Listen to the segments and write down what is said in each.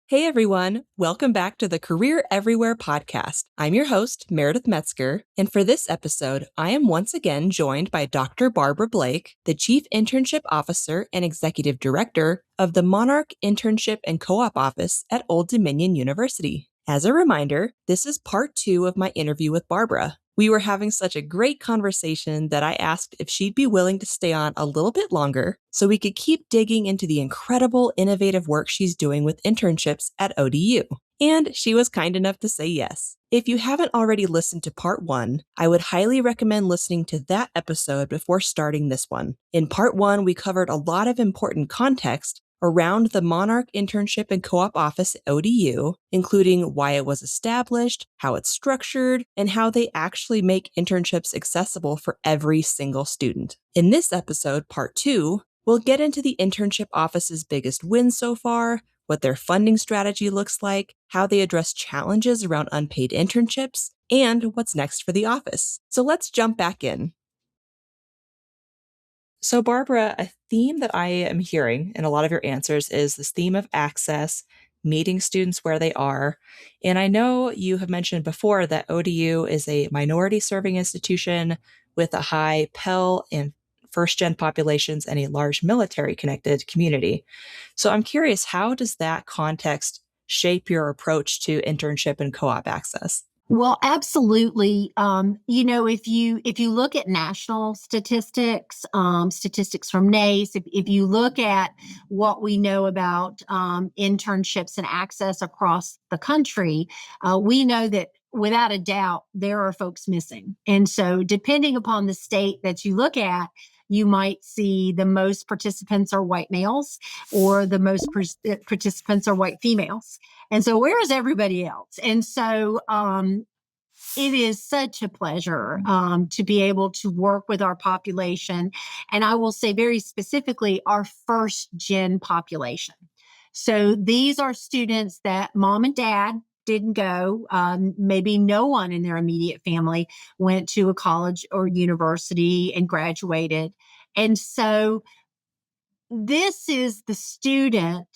Hey everyone, welcome back to the Career Everywhere podcast. I'm your host, Meredith Metsker, and for this episode, I am once again joined by Dr. Barbara Blake, the Chief Internship Officer and Executive Director of the Monarch Internship and Co-op Office at Old Dominion University. As a reminder, this is part 2 of my interview with Barbara. We were having such a great conversation that I asked if she'd be willing to stay on a little bit longer so we could keep digging into the incredible, innovative work she's doing with internships at ODU. And she was kind enough to say yes. If you haven't already listened to part 1, I would highly recommend listening to that episode before starting this one. In part 1, we covered a lot of important context around the Monarch Internship and Co-op Office at ODU, including why it was established, how it's structured, and how they actually make internships accessible for every single student. In this episode, part 2, we'll get into the internship office's biggest wins so far, what their funding strategy looks like, how they address challenges around unpaid internships, and what's next for the office. So let's jump back in. So Barbara, a theme that I am hearing in a lot of your answers is this theme of access, meeting students where they are. And I know you have mentioned before that ODU is a minority serving institution with a high Pell and first-gen populations and a large military-connected community. So I'm curious, how does that context shape your approach to internship and co-op access? Well, absolutely. If you look at national statistics, statistics from NACE, if you look at what we know about internships and access across the country, we know that without a doubt there are folks missing. And so, depending upon the state that you look at, you might see the most participants are white males, or the most participants are white females. And so where is everybody else? And so it is such a pleasure to be able to work with our population. And I will say very specifically, our first gen population. So these are students that mom and dad didn't go. Maybe no one in their immediate family went to a college or university and graduated. And so this is the student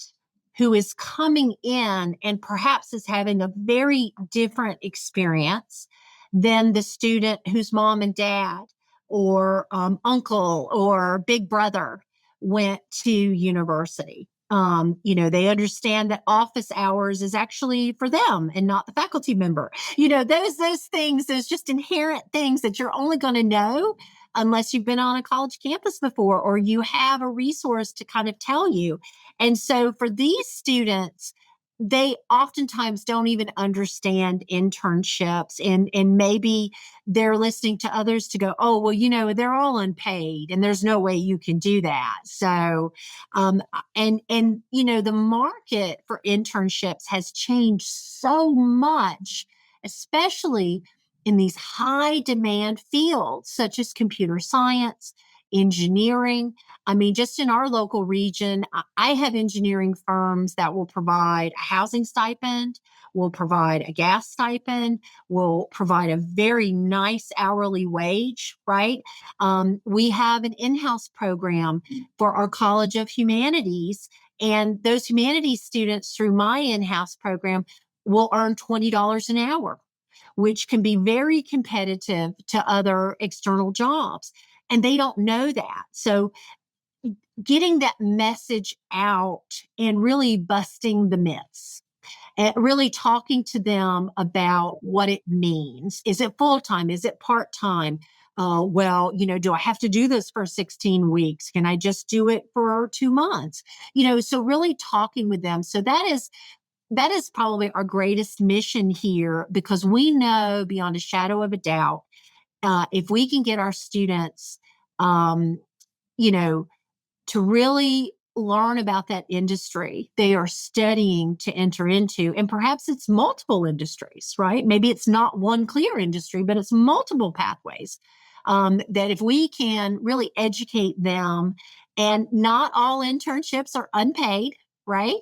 who is coming in and perhaps is having a very different experience than the student whose mom and dad or uncle or big brother went to university. They understand that office hours is actually for them and not the faculty member. Those things, those just inherent things that you're only going to know unless you've been on a college campus before, or you have a resource to kind of tell you. And so for these students, they oftentimes don't even understand internships, and maybe they're listening to others to go, oh, well, they're all unpaid and there's no way you can do that. So, the market for internships has changed so much, especially in these high demand fields such as computer science, engineering. I mean, just in our local region, I have engineering firms that will provide a housing stipend, will provide a gas stipend, will provide a very nice hourly wage, right? We have an in-house program for our College of Humanities, and those humanities students through my in-house program will earn $20 an hour, which can be very competitive to other external jobs. And they don't know that. So getting that message out and really busting the myths and really talking to them about what it means. Is it full-time? Is it part-time? Do I have to do this for 16 weeks? Can I just do it for 2 months? So really talking with them. So that is probably our greatest mission here, because we know beyond a shadow of a doubt, if we can get our students, to really learn about that industry they are studying to enter into, and perhaps it's multiple industries, right? Maybe it's not one clear industry, but it's multiple pathways. That if we can really educate them, and not all internships are unpaid, right?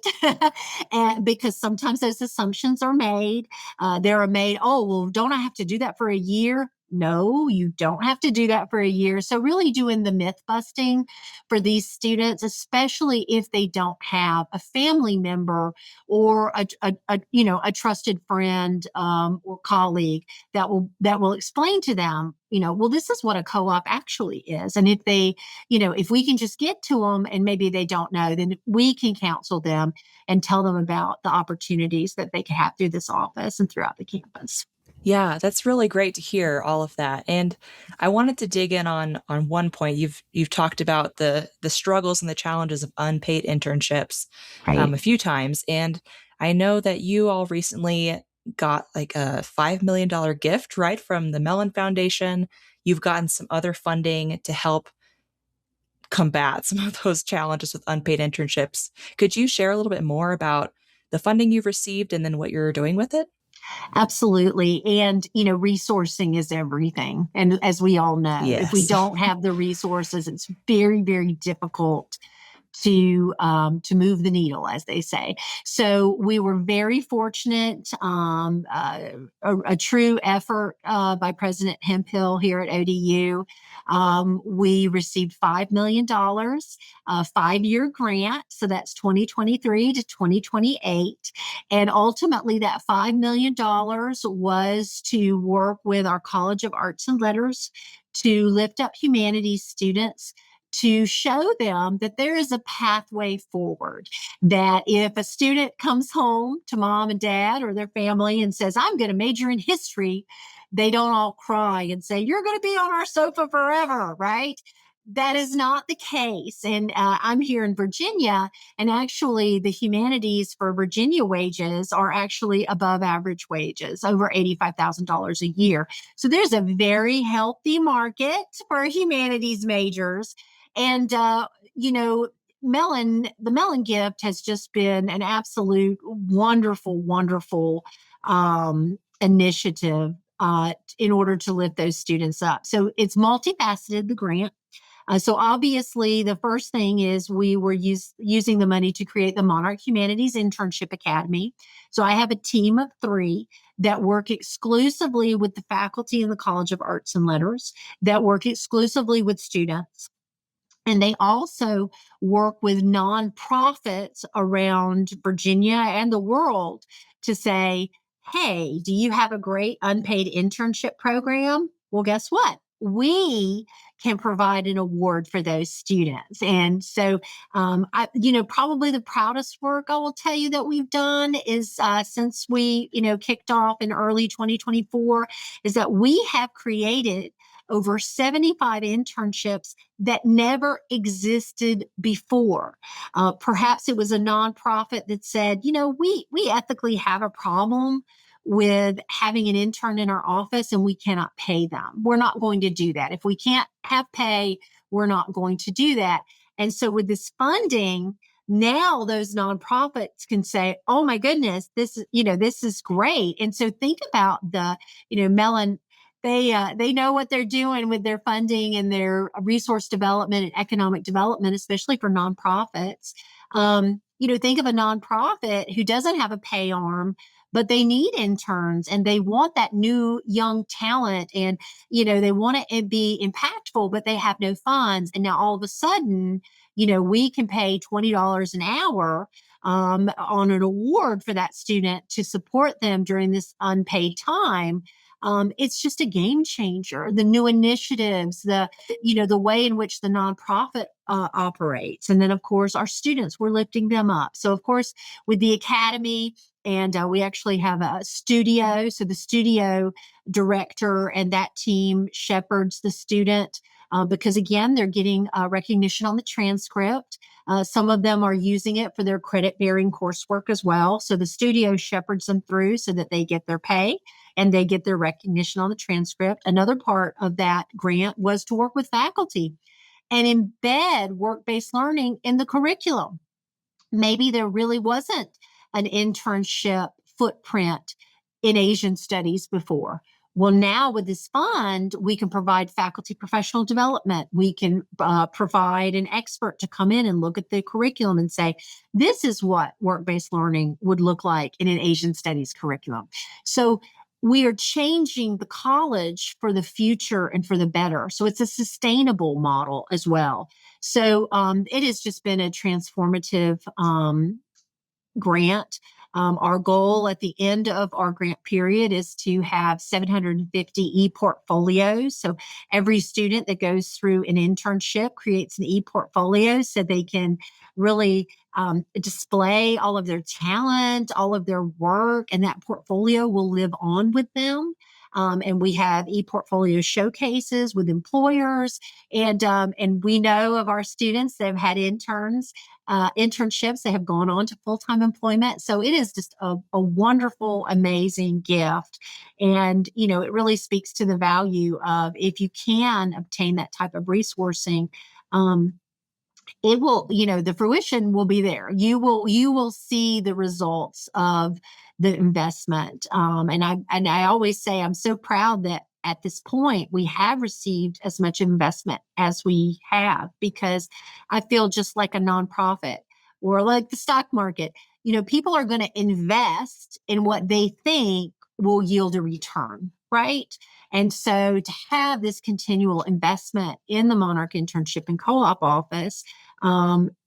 And because sometimes those assumptions are made. They're made, oh, well, don't I have to do that for a year? no, you don't have to do that for a year. So really doing the myth busting for these students, especially if they don't have a family member or a trusted friend or colleague that will explain to them, well, this is what a co-op actually is. And if we can just get to them and maybe they don't know, then we can counsel them and tell them about the opportunities that they can have through this office and throughout the campus. Yeah, that's really great to hear all of that. And I wanted to dig in on one point. You've talked about the struggles and the challenges of unpaid internships Right. a few times, and I know that you all recently got like a $5 million gift, right, from the Mellon Foundation. You've gotten some other funding to help combat some of those challenges with unpaid internships. Could you share a little bit more about the funding you've received and then what you're doing with it? Absolutely. And, resourcing is everything. And as we all know, if we Yes. don't have the resources, it's very, very difficult to move the needle, as they say. So we were very fortunate. A true effort by President Hemphill here at ODU. We received $5 million, a 5-year grant. So that's 2023 to 2028. And ultimately, that $5 million was to work with our College of Arts and Letters to lift up humanities students, to show them that there is a pathway forward. That if a student comes home to mom and dad or their family and says, I'm going to major in history, they don't all cry and say, you're going to be on our sofa forever, right? That is not the case. And I'm here in Virginia, and actually, the humanities for Virginia wages are actually above average wages, over $85,000 a year. So there's a very healthy market for humanities majors. And, the Mellon gift has just been an absolute wonderful, wonderful initiative in order to lift those students up. So it's multifaceted, the grant. So obviously, the first thing is we were using the money to create the Monarch Humanities Internship Academy. So I have a team of 3 that work exclusively with the faculty in the College of Arts and Letters, that work exclusively with students. And they also work with nonprofits around Virginia and the world to say, hey, do you have a great unpaid internship program? Well, guess what? We can provide an award for those students. And so, probably the proudest work I will tell you that we've done is since we, kicked off in early 2024, is that we have created over 75 internships that never existed before. Perhaps it was a nonprofit that said, we ethically have a problem with having an intern in our office and we cannot pay them. We're not going to do that. If we can't have pay, we're not going to do that. And so with this funding, now those nonprofits can say, oh my goodness, this is great. And so think about Mellon. They know what they're doing with their funding and their resource development and economic development, especially for nonprofits. Think of a nonprofit who doesn't have a pay arm, but they need interns and they want that new young talent, and they want it to be impactful, but they have no funds. And now all of a sudden, we can pay $20 an hour on an award for that student to support them during this unpaid time. It's just a game changer. The new initiatives, the way in which the nonprofit operates, and then of course our students, we're lifting them up. So of course with the academy, and we actually have a studio. So the studio director and that team shepherds the student. Because again, they're getting recognition on the transcript. Some of them are using it for their credit bearing coursework as well. So the studio shepherds them through so that they get their pay and they get their recognition on the transcript. Another part of that grant was to work with faculty and embed work-based learning in the curriculum. Maybe there really wasn't an internship footprint in Asian studies before. Well, now with this fund, we can provide faculty professional development. We can provide an expert to come in and look at the curriculum and say, this is what work-based learning would look like in an Asian studies curriculum. So we are changing the college for the future and for the better. So it's a sustainable model as well. So it has just been a transformative grant. Our goal at the end of our grant period is to have 750 e-portfolios. So every student that goes through an internship creates an e-portfolio so they can really display all of their talent, all of their work, and that portfolio will live on with them. And we have e-portfolio showcases with employers, and we know of our students that have had internships that have gone on to full-time employment. So it is just a wonderful, amazing gift. And, it really speaks to the value of if you can obtain that type of resourcing, it will, the fruition will be there. You will see the results of the investment. And I always say I'm so proud that at this point we have received as much investment as we have, because I feel just like a nonprofit or like the stock market. People are going to invest in what they think will yield a return, right? And so to have this continual investment in the Monarch Internship and Co-op office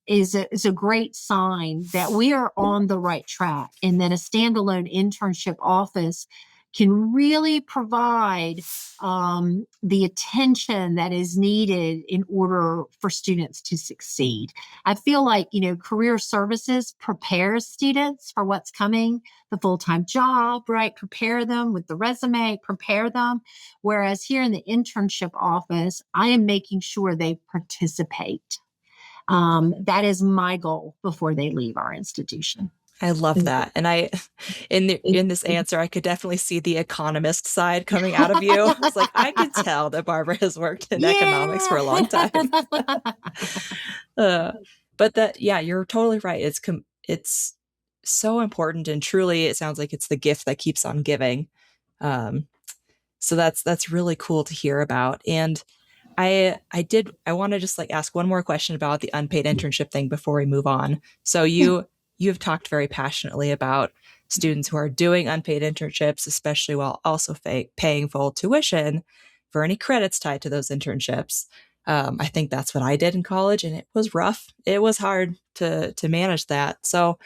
is a great sign that we are on the right track, and that a standalone internship office can really provide the attention that is needed in order for students to succeed. I feel like, career services prepares students for what's coming, the full-time job, right? Prepare them with the resume, prepare them. Whereas here in the internship office, I am making sure they participate. That is my goal before they leave our institution. I love that. And in this answer, I could definitely see the economist side coming out of you. It's like, I could tell that Barbara has worked in economics for a long time. But yeah, you're totally right. It's so important, and truly, it sounds like it's the gift that keeps on giving. So that's really cool to hear about. And I want to just ask one more question about the unpaid internship thing before we move on. So you've talked very passionately about students who are doing unpaid internships, especially while also paying full tuition for any credits tied to those internships. I think that's what I did in college, and it was rough. It was hard to manage that. So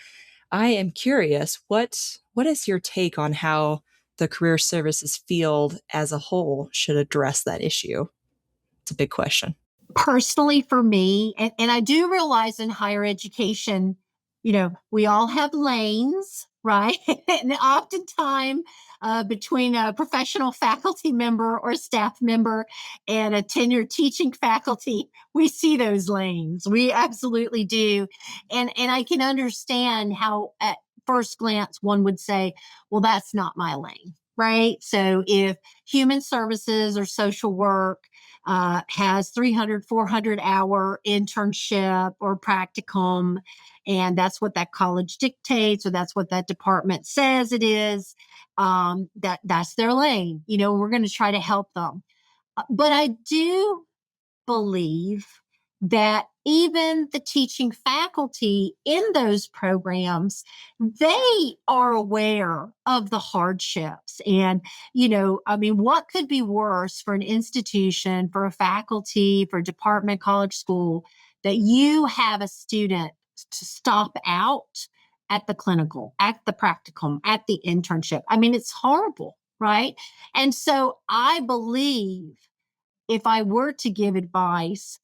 I am curious, what is your take on how the career services field as a whole should address that issue? It's a big question. Personally, for me, and I do realize in higher education, we all have lanes, right? And oftentimes, between a professional faculty member or staff member and a tenured teaching faculty, we see those lanes. We absolutely do. And I can understand how at first glance one would say, well, that's not my lane, right? So if human services or social work has 300, 400-hour internship or practicum, and that's what that college dictates, or that's what that department says it is, that's their lane. We're going to try to help them. But I do believe that even the teaching faculty in those programs, they are aware of the hardships. And, what could be worse for an institution, for a faculty, for a department, college, school, that you have a student to stop out at the clinical, at the practicum, at the internship? I mean, it's horrible, right? And so I believe, if I were to give advice,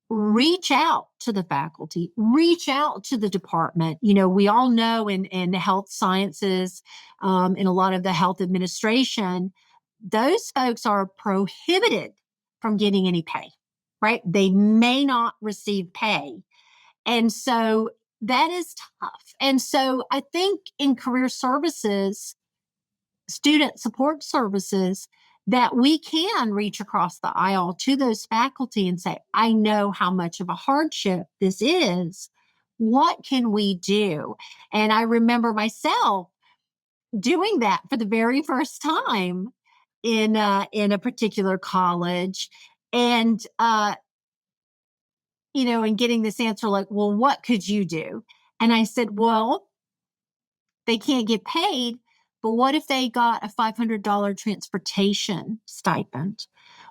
reach out to the faculty, reach out to the department. We all know in the health sciences, in a lot of the health administration, those folks are prohibited from getting any pay, right? They may not receive pay. And so that is tough. And so I think in career services, student support services, that we can reach across the aisle to those faculty and say, I know how much of a hardship this is. What can we do? And I remember myself doing that for the very first time in a particular college, and and getting this answer like, well, what could you do? And I said, well, they can't get paid, But what if they got a $500 transportation stipend?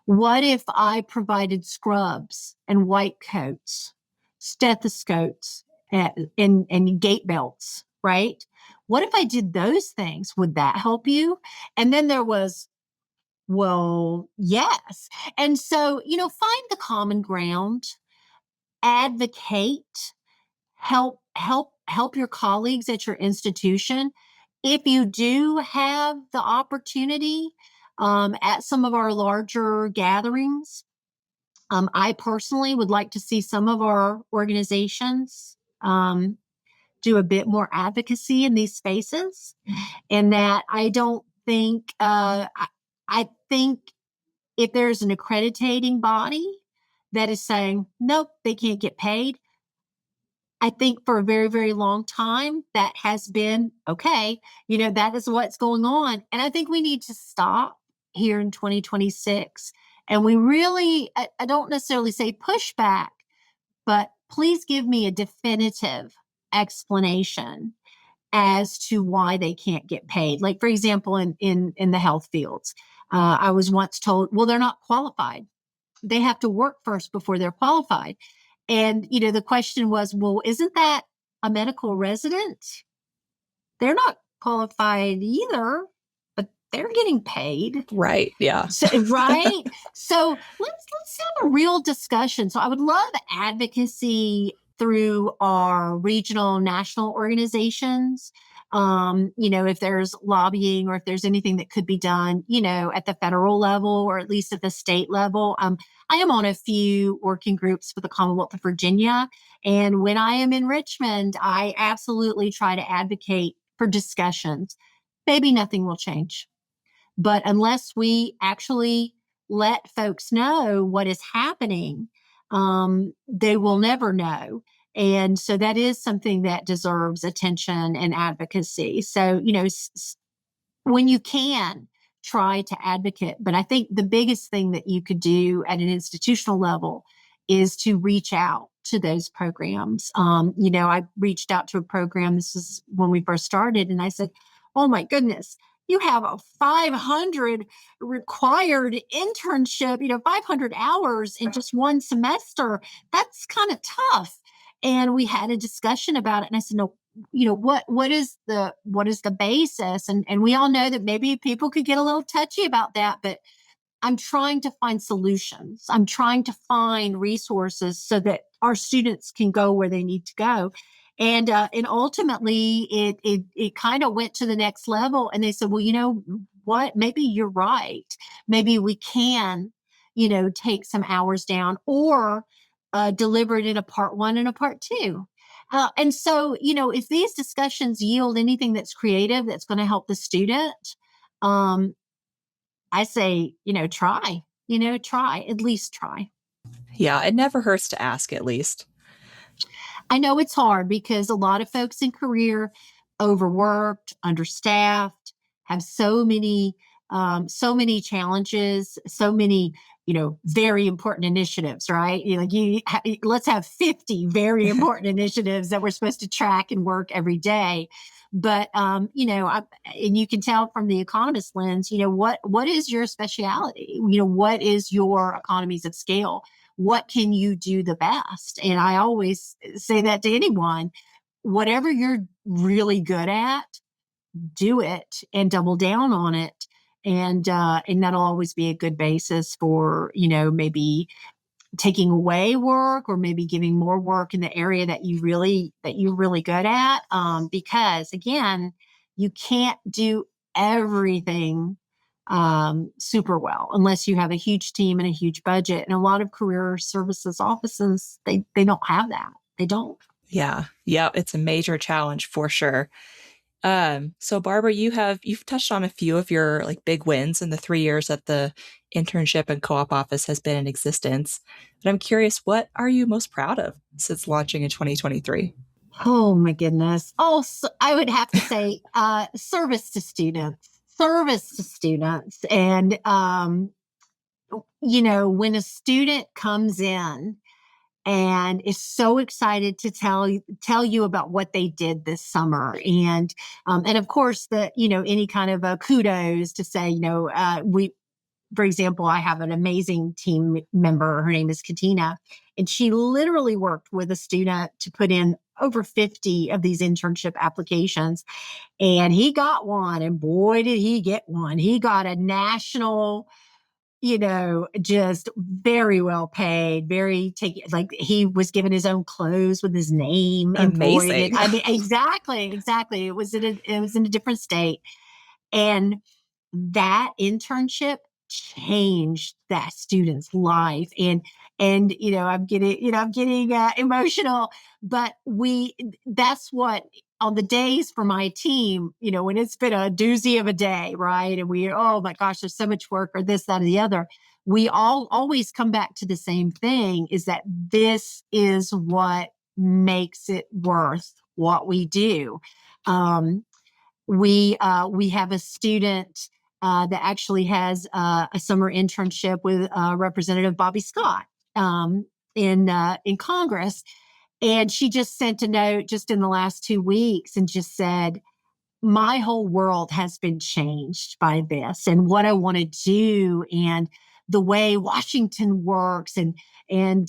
What if I provided scrubs and white coats, stethoscopes, and gait belts, right? What if I did those things? Would that help you? And then there was, well, yes. And so, find the common ground, advocate, help your colleagues at your institution. If you do have the opportunity at some of our larger gatherings, I personally would like to see some of our organizations do a bit more advocacy in these spaces. And that I don't think, I think if there's an accrediting body that is saying, nope, they can't get paid, I think for a very, very long time, that has been okay. That is what's going on. And I think we need to stop here in 2026. And we really, I don't necessarily say pushback, but please give me a definitive explanation as to why they can't get paid. Like, for example, in the health fields, I was once told, well, they're not qualified. They have to work first before they're qualified. And, the question was, well, isn't that a medical resident? They're not qualified either, but they're getting paid. Right. Yeah. So, right. So let's have a real discussion. So I would love advocacy through our regional, national organizations. If there's lobbying or if there's anything that could be done, at the federal level or at least at the state level. I am on a few working groups for the Commonwealth of Virginia. And when I am in Richmond, I absolutely try to advocate for discussions. Maybe nothing will change. But unless we actually let folks know what is happening, they will never know. And so that is something that deserves attention and advocacy. So, when you can, try to advocate. But I think the biggest thing that you could do at an institutional level is to reach out to those programs. I reached out to a program. This is when we first started, and I said, oh my goodness, you have a 500 required internship, 500 hours in just one semester. That's kind of tough. And we had a discussion about it. And I said, no, what is the basis? And we all know that maybe people could get a little touchy about that, but I'm trying to find solutions. I'm trying to find resources so that our students can go where they need to go. And ultimately it kind of went to the next level. And they said, well, you know what? Maybe you're right. Maybe we can, take some hours down or deliver it in a part one and a part two. And so, if these discussions yield anything that's creative, that's going to help the student, I say, try, at least try. Yeah, it never hurts to ask at least. I know it's hard because a lot of folks in career overworked, understaffed, have so many challenges, so many, very important initiatives, right? Let's have 50 very important initiatives that we're supposed to track and work every day. But, and you can tell from the economist lens, what is your specialty? What is your economies of scale? What can you do the best? And I always say that to anyone, whatever you're really good at, do it and double down on it. And that'll always be a good basis for, maybe taking away work or maybe giving more work in the area that you're really good at. Because again, you can't do everything super well unless you have a huge team and a huge budget. And a lot of career services offices, they don't have that. They don't. Yeah. Yep. It's a major challenge for sure. So Barbara, you've touched on a few of your big wins in the 3 years that the internship and co-op office has been in existence. But I'm curious, what are you most proud of since launching in 2023? Oh my goodness. Oh, so I would have to say, service to students. And, when a student comes in and is so excited to tell you about what they did this summer. And of course, any kind of kudos to say, we, for example, I have an amazing team member. Her name is Katina, and she literally worked with a student to put in over 50 of these internship applications. And he got one, and boy, did he get one. He got a national, just very well paid, like he was given his own clothes with his name embroidered. Amazing. I mean, exactly. It was in a different state. And that internship changed that student's life. And I'm getting emotional, but that's what, on the days for my team, when it's been a doozy of a day, right? And oh my gosh, there's so much work, or this, that, or the other. We all always come back to the same thing, is that this is what makes it worth what we do. We have a student that actually has a summer internship with Representative Bobby Scott in Congress, and she just sent a note just in the last 2 weeks and just said, my whole world has been changed by this, and what I want to do, and the way Washington works. And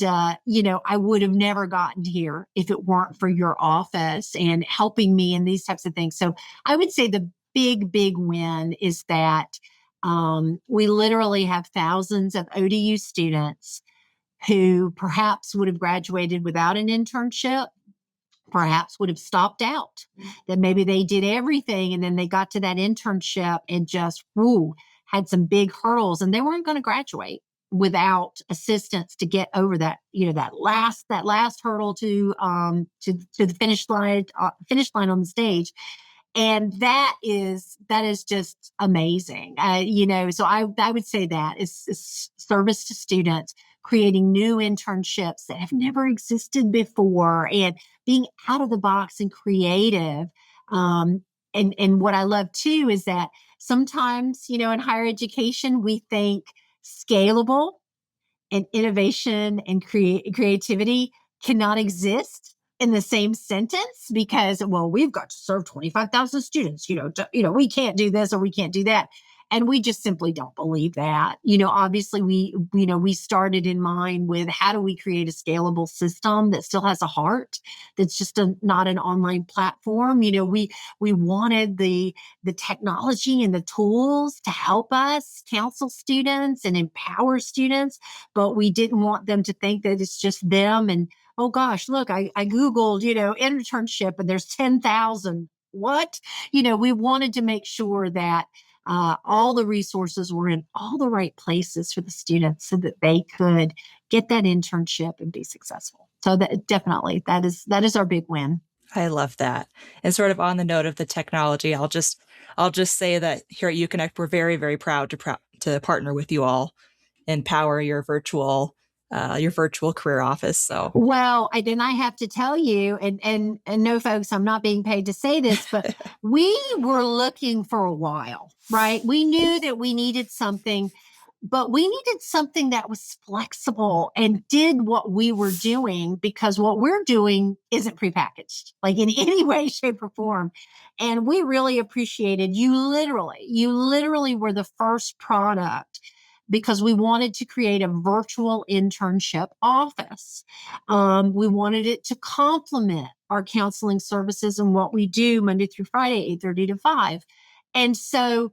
I would have never gotten here if it weren't for your office and helping me in these types of things. So I would say the big win is that we literally have thousands of ODU students who perhaps would have graduated without an internship, perhaps would have stopped out, that maybe they did everything and then they got to that internship and just had some big hurdles, and they weren't going to graduate without assistance to get over that, that last hurdle to the finish line on the stage. And that is just amazing. So I would say that is service to students, creating new internships that have never existed before, and being out of the box and creative. And what I love too is that sometimes, in higher education, we think scalable and innovation and creativity cannot exist in the same sentence, because, well, we've got to serve 25,000 students, we can't do this or we can't do that. And we just simply don't believe that. Obviously we started in mind with, how do we create a scalable system that still has a heart, that's just not an online platform. We wanted the technology and the tools to help us counsel students and empower students, but we didn't want them to think that it's just them. And, oh gosh, look, I Googled, internship, and there's 10,000. What? We wanted to make sure that all the resources were in all the right places for the students, so that they could get that internship and be successful. So that definitely, that is our big win. I love that. And sort of on the note of the technology, I'll just say that here at UConnect, we're very, very proud to partner with you all and power your virtual career office. So, well, I have to tell you, and no, folks, I'm not being paid to say this, but we were looking for a while, right? We knew that we needed something, but we needed something that was flexible and did what we were doing, because what we're doing isn't prepackaged, like in any way, shape, or form. And we really appreciated you. Literally were the first product, because we wanted to create a virtual internship office. We wanted it to complement our counseling services and what we do Monday through Friday, 8:30 to 5. And so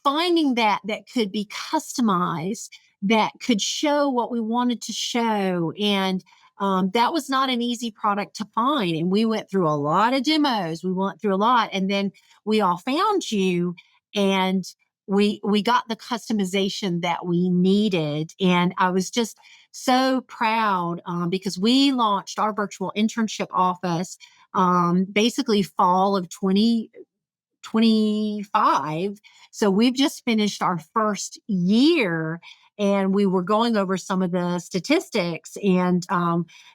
finding that could be customized, that could show what we wanted to show. And that was not an easy product to find. And we went through a lot of demos. We went through a lot. And then we all found you, and we got the customization that we needed. And I was just so proud, because we launched our virtual internship office basically fall of 2025. So we've just finished our first year, and we were going over some of the statistics. And,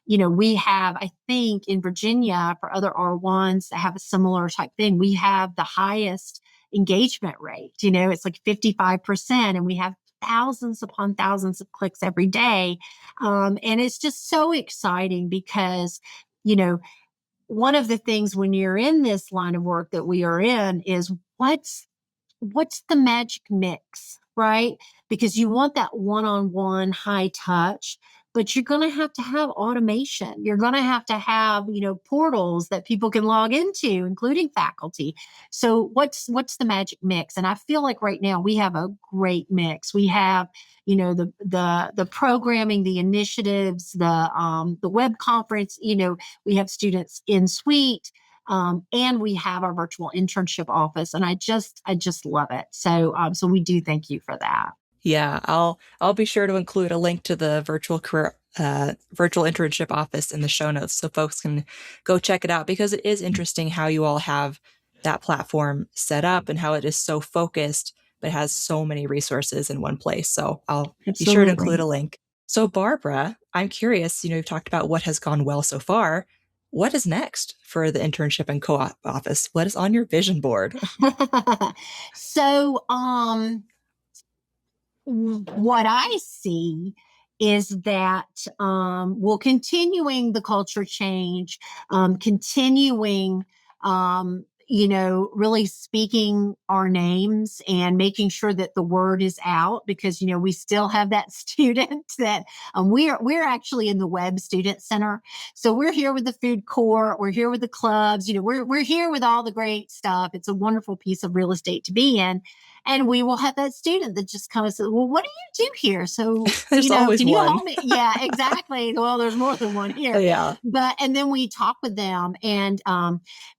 we have, I think in Virginia, for other R1s that have a similar type thing, we have the highest engagement rate. It's like 55%, and we have thousands upon thousands of clicks every day. And it's just so exciting because, you know, one of the things when you're in this line of work that we are in is what's the magic mix, right? Because you want that one-on-one high touch, but you're going to have automation. You're going to have, portals that people can log into, including faculty. So what's the magic mix? And I feel like right now we have a great mix. We have, the programming, the initiatives, the web conference, we have students in suite. And we have our virtual internship office, and I just love it. So we do thank you for that. Yeah, I'll be sure to include a link to the virtual internship office in the show notes so folks can go check it out, because it is interesting how you all have that platform set up and how it is so focused but has so many resources in one place. So I'll be sure to include a link. So Barbara, I'm curious, you've talked about what has gone well so far. What is next for the internship and co-op office? What is on your vision board? So, what I see is that we're continuing the culture change, continuing, really speaking our names and making sure that the word is out, because we still have that student that we're actually in the Web Student Center, so we're here with the food court, we're here with the clubs, we're here with all the great stuff. It's a wonderful piece of real estate to be in. And we will have that student that just kind of says, well, what do you do here? So, there's always can one. you help me? Yeah, exactly. Well, there's more than one here. Yeah. And then we talk with them, and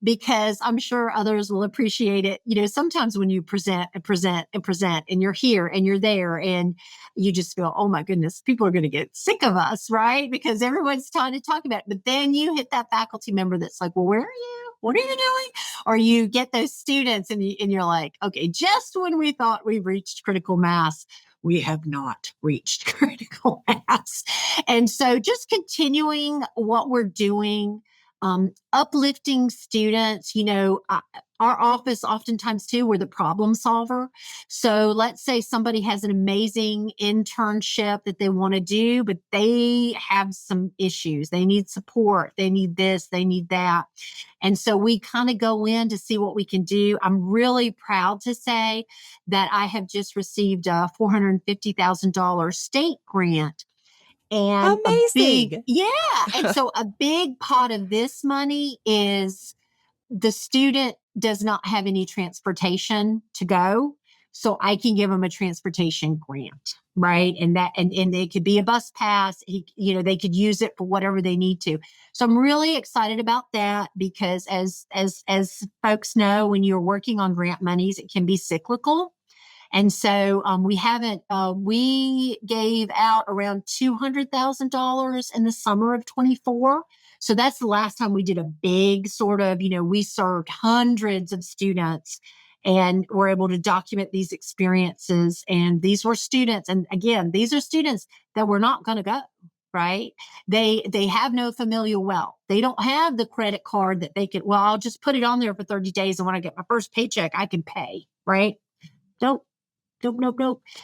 because I'm sure others will appreciate it. Sometimes when you present and you're here and you're there and you just feel, oh my goodness, people are going to get sick of us, right? Because everyone's trying to talk about it. But then you hit that faculty member that's like, well, where are you? What are you doing? Or you get those students and you're like, okay, just when we thought we reached critical mass, we have not reached critical mass. And so just continuing what we're doing, uplifting students, our office oftentimes too, we're the problem solver. So let's say somebody has an amazing internship that they want to do, but they have some issues. They need support. They need this, they need that. And so we kind of go in to see what we can do. I'm really proud to say that I have just received a $450,000 state grant. And amazing. And so a big pot of this money is the student does not have any transportation to go. So I can give them a transportation grant, right? And it could be a bus pass. They could use it for whatever they need to. So I'm really excited about that, because as folks know, when you're working on grant monies, it can be cyclical. And so we gave out around $200,000 in the summer of 24. So that's the last time we did a big sort of, we served hundreds of students and were able to document these experiences. And these were students. And again, these are students that were not going to go. Right. They have no familial wealth. They don't have the credit card that they could, well, I'll just put it on there for 30 days. And when I get my first paycheck, I can pay. Right. Nope.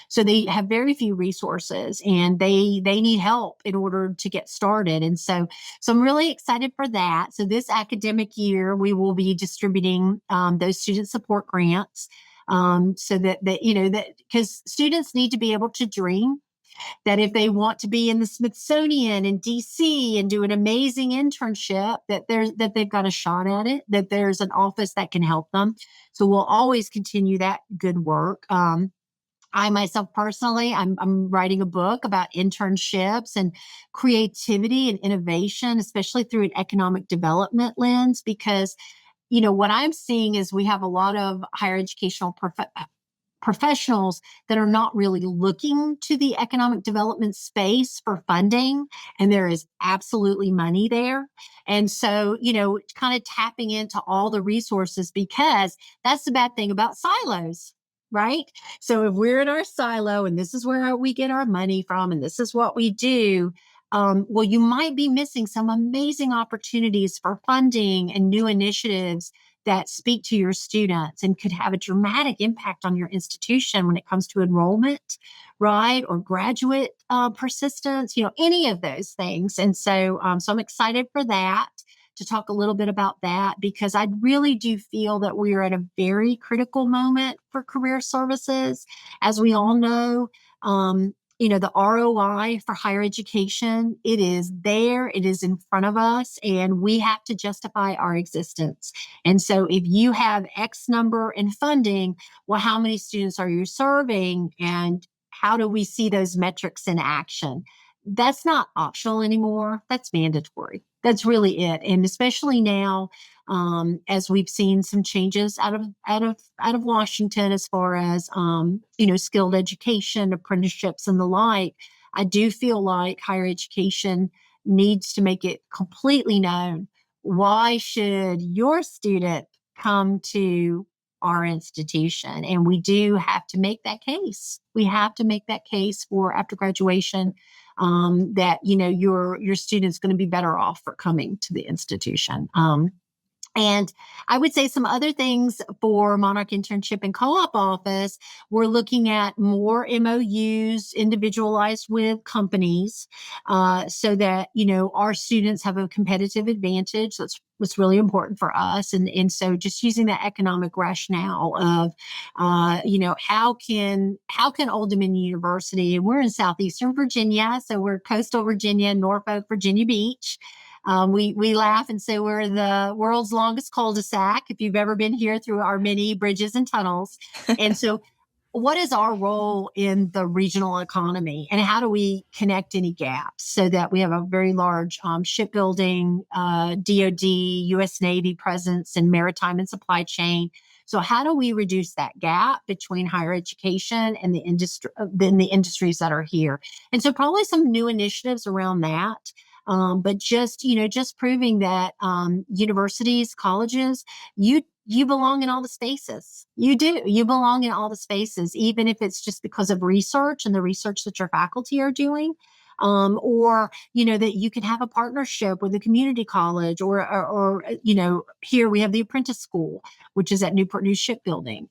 So they have very few resources, and they need help in order to get started. And so I'm really excited for that. So this academic year, we will be distributing those student support grants, so that because students need to be able to dream, that if they want to be in the Smithsonian in DC and do an amazing internship, that they've got a shot at it, that there's an office that can help them. So we'll always continue that good work. I myself personally, I'm writing a book about internships and creativity and innovation, especially through an economic development lens, because, what I'm seeing is we have a lot of higher educational professionals that are not really looking to the economic development space for funding, and there is absolutely money there. And so, kind of tapping into all the resources, because that's the bad thing about silos. Right. So if we're in our silo and this is where we get our money from and this is what we do, well, you might be missing some amazing opportunities for funding and new initiatives that speak to your students and could have a dramatic impact on your institution when it comes to enrollment, right? Or graduate persistence, any of those things. And so I'm excited for that, to talk a little bit about that, because I really do feel that we are at a very critical moment for career services. As we all know, the ROI for higher education, it is there, it is in front of us, and we have to justify our existence. And so if you have X number in funding, well, how many students are you serving? And how do we see those metrics in action? That's not optional anymore. That's mandatory. That's really it. And especially now, as we've seen some changes out of Washington, as far as skilled education, apprenticeships, and the like, I do feel like higher education needs to make it completely known, why should your student come to our institution? And we do have to make that case. We have to make that case for after graduation, that your student's going to be better off for coming to the institution. And I would say some other things for Monarch Internship and Co-op Office. We're looking at more MOUs individualized with companies, so that, our students have a competitive advantage. That's what's really important for us. And so just using that economic rationale of, how can Old Dominion University, and we're in Southeastern Virginia, so we're coastal Virginia, Norfolk, Virginia Beach. We laugh and say we're the world's longest cul-de-sac, if you've ever been here, through our many bridges and tunnels. And so what is our role in the regional economy, and how do we connect any gaps so that we have a very large shipbuilding, DoD, U.S. Navy presence, and maritime and supply chain? So how do we reduce that gap between higher education and the industries that are here? And so probably some new initiatives around that. But just proving that universities, colleges, you belong in all the spaces. You do. You belong in all the spaces, even if it's just because of research and the research that your faculty are doing. Or that you can have a partnership with a community college, or here we have the apprentice school, which is at Newport News Shipbuilding.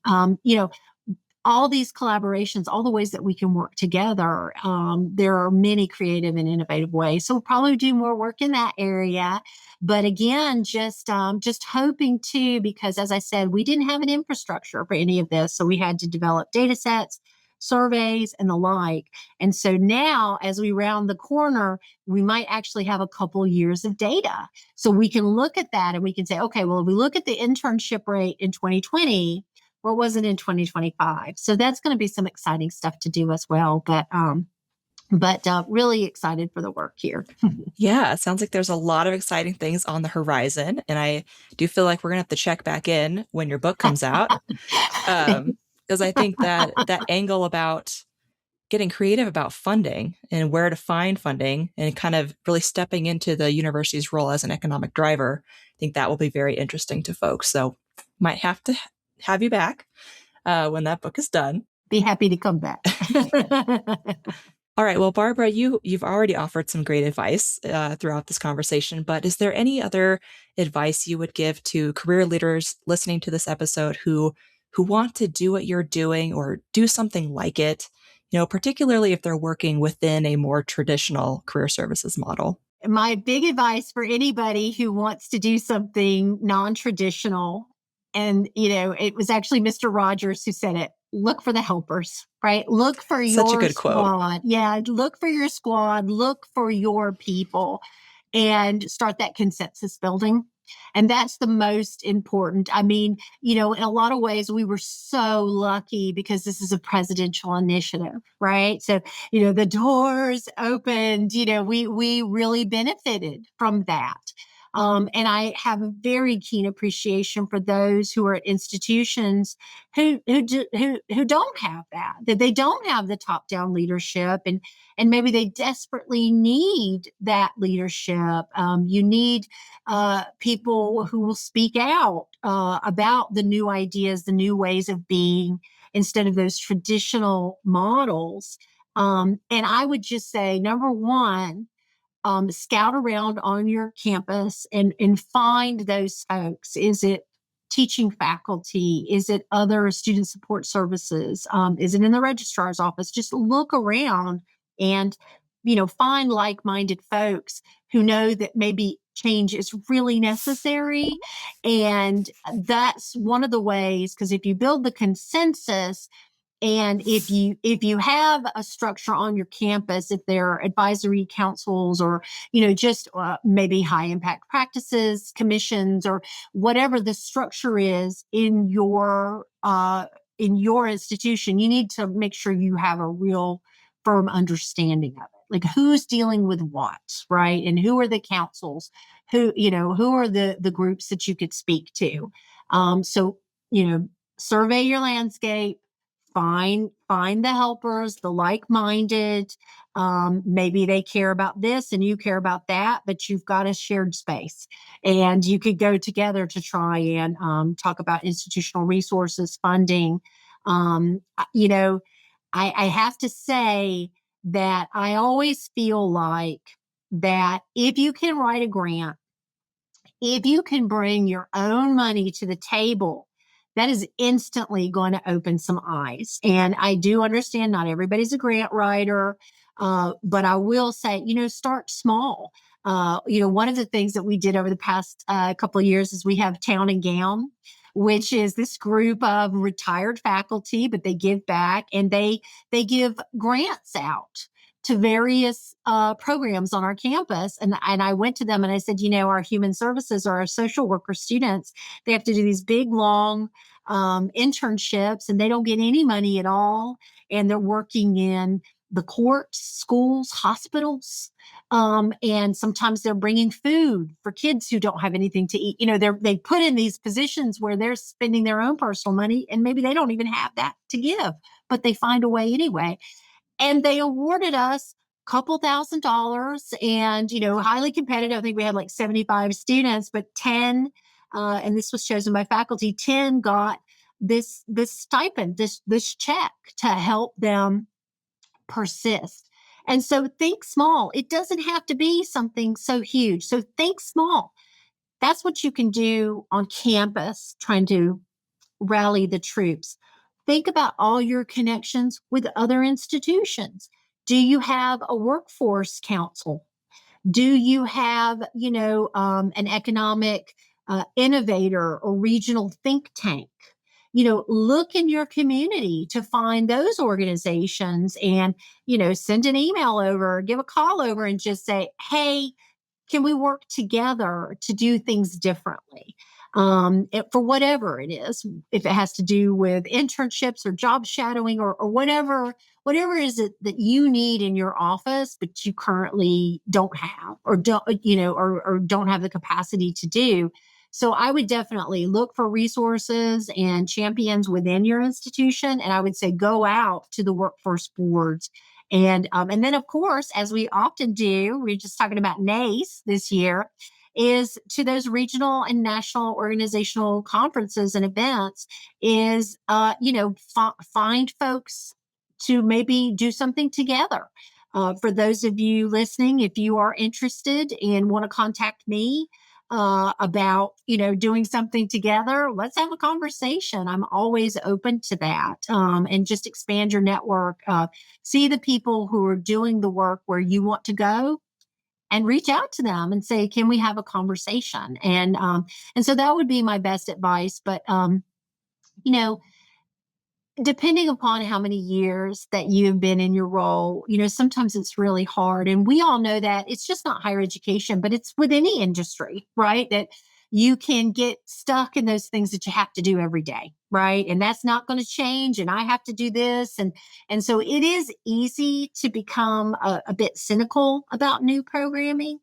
All these collaborations, all the ways that we can work together. There are many creative and innovative ways. So we'll probably do more work in that area. But again, just hoping to, because as I said, we didn't have an infrastructure for any of this. So we had to develop data sets, surveys, and the like. And so now, as we round the corner, we might actually have a couple years of data. So we can look at that and we can say, okay, well, if we look at the internship rate in 2020, what was it in 2025? So that's going to be some exciting stuff to do as well. But really excited for the work here. Yeah, it sounds like there's a lot of exciting things on the horizon. And I do feel like we're going to have to check back in when your book comes out. Because I think that angle about getting creative about funding and where to find funding and kind of really stepping into the university's role as an economic driver, I think that will be very interesting to folks. So might have to have you back when that book is done. Be happy to come back. All right. Well, Barbara, you've already offered some great advice throughout this conversation, but is there any other advice you would give to career leaders listening to this episode who want to do what you're doing or do something like it, particularly if they're working within a more traditional career services model? My big advice for anybody who wants to do something non-traditional, and, it was actually Mr. Rogers who said it, look for the helpers, right? Look for Such a your good quote. squad. Yeah, look for your squad, look for your people, and start that consensus building. And that's the most important. I mean, in a lot of ways, we were so lucky because this is a presidential initiative, right? So, the doors opened, we really benefited from that. And I have a very keen appreciation for those who are at institutions who don't have that they don't have the top down leadership, and maybe they desperately need that leadership. You need people who will speak out about the new ideas, the new ways of being, instead of those traditional models. And I would just say, number one, scout around on your campus and find those folks. Is it teaching faculty? Is it other student support services? Is it in the registrar's office? Just look around and, find like-minded folks who know that maybe change is really necessary. And that's one of the ways, because if you build the consensus, and if you have a structure on your campus, if there are advisory councils or just maybe high impact practices commissions or whatever the structure is in your institution, you need to make sure you have a real firm understanding of it. Like who's dealing with what, right? And who are the councils? Who are the groups that you could speak to? So survey your landscape. Find the helpers, the like-minded. Maybe they care about this and you care about that, but you've got a shared space, and you could go together to try and talk about institutional resources, funding. Um, you know, I have to say that I always feel like that if you can write a grant, if you can bring your own money to the table, that is instantly going to open some eyes. And I do understand not everybody's a grant writer, but I will say, start small. One of the things that we did over the past couple of years is we have Town and Gown, which is this group of retired faculty, but they give back and they give grants out to various programs on our campus. And I went to them and I said, our human services or our social worker students, they have to do these big, long internships and they don't get any money at all. And they're working in the courts, schools, hospitals. And sometimes they're bringing food for kids who don't have anything to eat. They put in these positions where they're spending their own personal money and maybe they don't even have that to give, but they find a way anyway. And they awarded us a couple $1,000s and, highly competitive. I think we had like 75 students, but 10, and this was chosen by faculty, 10 got this stipend, this check to help them persist. And so think small. It doesn't have to be something so huge. So think small. That's what you can do on campus, trying to rally the troops. Think about all your connections with other institutions. Do you have a workforce council? Do you have, an economic innovator or regional think tank? Look in your community to find those organizations and, send an email over, give a call over and just say, hey, can we work together to do things differently? For whatever it is, if it has to do with internships or job shadowing or whatever is it that you need in your office, but you currently don't have or don't, or don't have the capacity to do. So I would definitely look for resources and champions within your institution. And I would say go out to the workforce boards. And then, of course, as we often do, we're just talking about NACE this year, is to those regional and national organizational conferences and events is, find folks to maybe do something together. For those of you listening, if you are interested and want to contact me about, doing something together, let's have a conversation. I'm always open to that. And just expand your network, see the people who are doing the work where you want to go and reach out to them and say, can we have a conversation? And so that would be my best advice. But, depending upon how many years that you've been in your role, sometimes it's really hard. And we all know that it's just not higher education, but it's with any industry, right? That you can get stuck in those things that you have to do every day, right? And that's not going to change. And I have to do this. And so it is easy to become a bit cynical about new programming.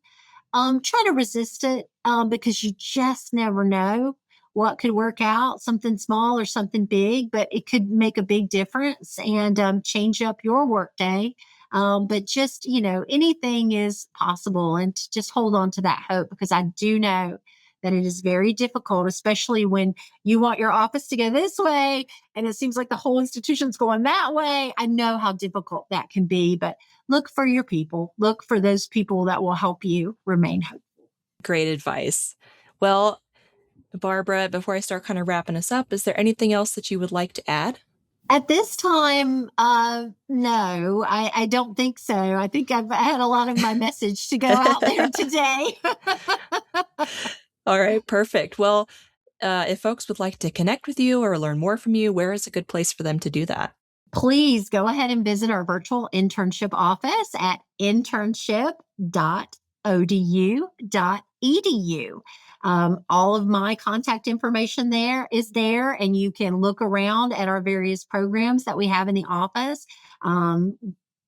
Try to resist it because you just never know what could work out, something small or something big, but it could make a big difference and change up your workday. But just, anything is possible, and to just hold on to that hope, because I do know that it is very difficult, especially when you want your office to go this way and it seems like the whole institution's going that way. I know how difficult that can be, but look for your people, look for those people that will help you remain hopeful. Great advice. Well, Barbara, before I start kind of wrapping us up, is there anything else that you would like to add? At this time, no, I don't think so. I think I've had a lot of my message to go out there today. All right, perfect. Well, if folks would like to connect with you or learn more from you, where is a good place for them to do that? Please go ahead and visit our virtual internship office at internship.odu.edu. All of my contact information there is there, and you can look around at our various programs that we have in the office.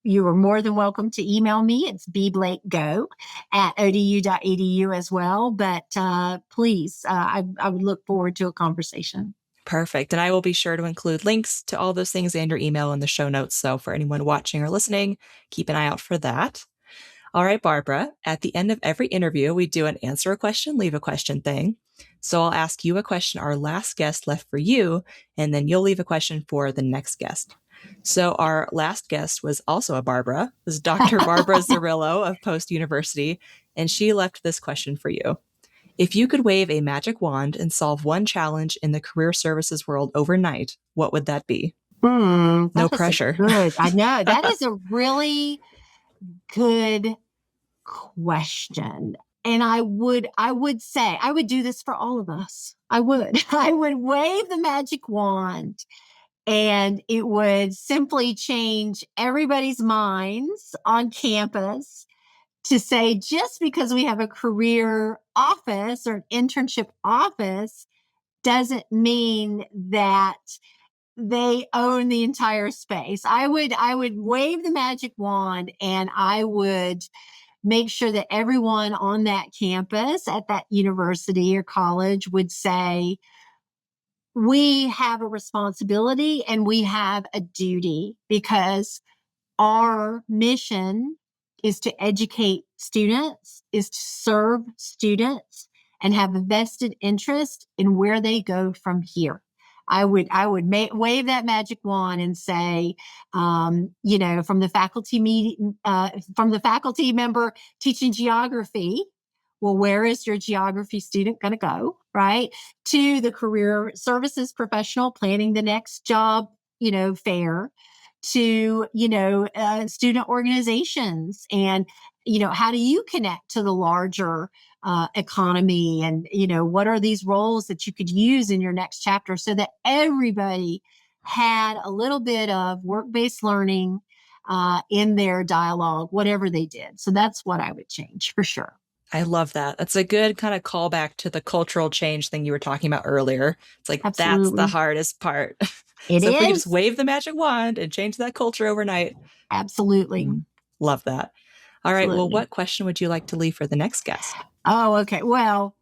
You are more than welcome to email me. It's bblakego@odu.edu as well. But please, I would look forward to a conversation. Perfect. And I will be sure to include links to all those things and your email in the show notes. So for anyone watching or listening, keep an eye out for that. All right, Barbara, at the end of every interview, we do an answer a question, leave a question thing. So I'll ask you a question our last guest left for you, and then you'll leave a question for the next guest. So our last guest was also a Barbara. It was Dr. Barbara Zarillo of Post University, and she left this question for you. If you could wave a magic wand and solve one challenge in the career services world overnight, what would that be? No pressure. Good. I know. That is a really good question. And I would say I would do this for all of us. I would. I would wave the magic wand and it would simply change everybody's minds on campus to say just because we have a career office or an internship office doesn't mean that they own the entire space. I would wave the magic wand and I would make sure that everyone on that campus at that university or college would say, we have a responsibility and we have a duty because our mission is to educate students, is to serve students, and have a vested interest in where they go from here. I would wave that magic wand and say, from the faculty member teaching geography, well, where is your geography student going to go, right? To the career services professional planning the next job, fair, to, student organizations and, how do you connect to the larger economy and, what are these roles that you could use in your next chapter so that everybody had a little bit of work-based learning in their dialogue, whatever they did. So that's what I would change for sure. I love that. That's a good kind of callback to the cultural change thing you were talking about earlier. It's like, Absolutely. That's the hardest part. It so is. If we could just wave the magic wand and change that culture overnight. Absolutely. Love that. All right. Absolutely. Well, what question would you like to leave for the next guest? Oh, okay. Well,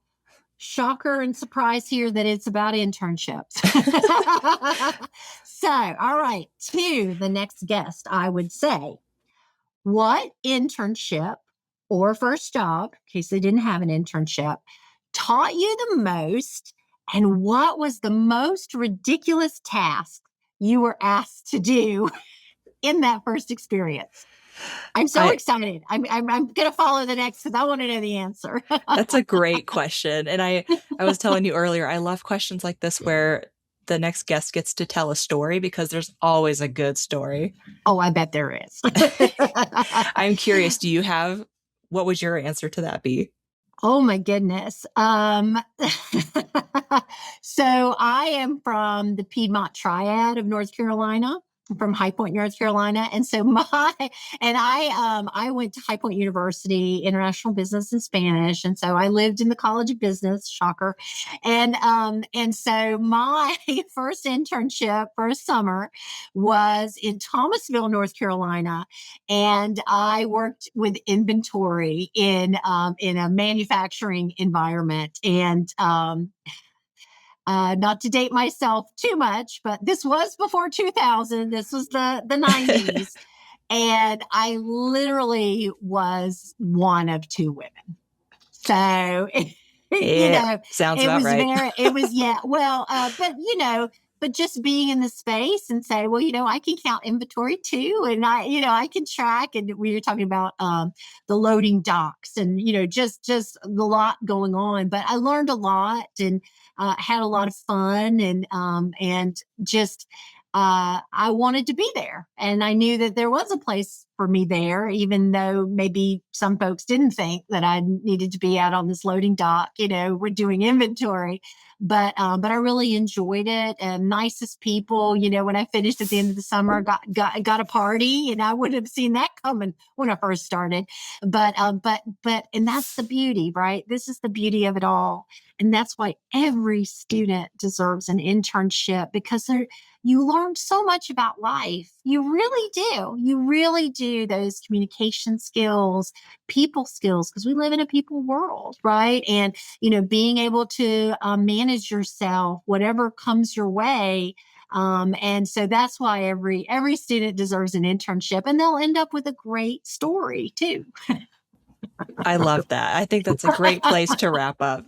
shocker and surprise here that it's about internships. So, all right, to the next guest, I would say, what internship or first job, in case they didn't have an internship, taught you the most, and what was the most ridiculous task you were asked to do in that first experience? I'm so excited. I'm going to follow the next because I want to know the answer. That's a great question. And I was telling you earlier, I love questions like this where the next guest gets to tell a story because there's always a good story. Oh, I bet there is. I'm curious, what would your answer to that be? Oh my goodness. So I am from the Piedmont Triad of North Carolina. From High Point, North Carolina. And so I went to High Point University, International Business and Spanish. And so I lived in the College of Business, shocker. And so my first summer was in Thomasville, North Carolina. And I worked with inventory in a manufacturing environment. And, not to date myself too much, but this was before 2000. This was the 90s. And I literally was one of two women. So, sounds about right. It was, yeah. Well, but just being in the space and say, well, I can count inventory too. And I can track. And we were talking about the loading docks and, just the lot going on. But I learned a lot and had a lot of fun and just I wanted to be there. And I knew that there was a place for me there, even though maybe some folks didn't think that I needed to be out on this loading dock, we're doing inventory. But I really enjoyed it, and nicest people. When I finished at the end of the summer, got a party, and I wouldn't have seen that coming when I first started. But and that's the beauty, right? This is the beauty of it all, and that's why every student deserves an internship, because you learn so much about life. You really do. You really do. Those communication skills, people skills, because we live in a people world, right? And, being able to manage yourself, whatever comes your way. And so that's why every student deserves an internship, and they'll end up with a great story too. I love that. I think that's a great place to wrap up.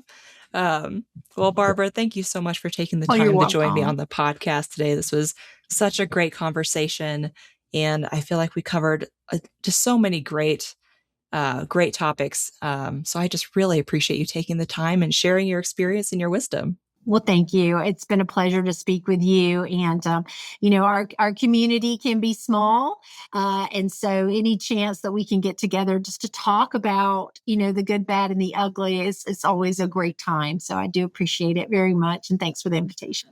Well, Barbara, thank you so much for taking the time to join me on the podcast today. This was such a great conversation, and I feel like we covered just so many great topics. So I just really appreciate you taking the time and sharing your experience and your wisdom. Well, thank you. It's been a pleasure to speak with you. And, our community can be small. And so any chance that we can get together just to talk about, the good, bad, and the ugly it's always a great time. So I do appreciate it very much. And thanks for the invitation.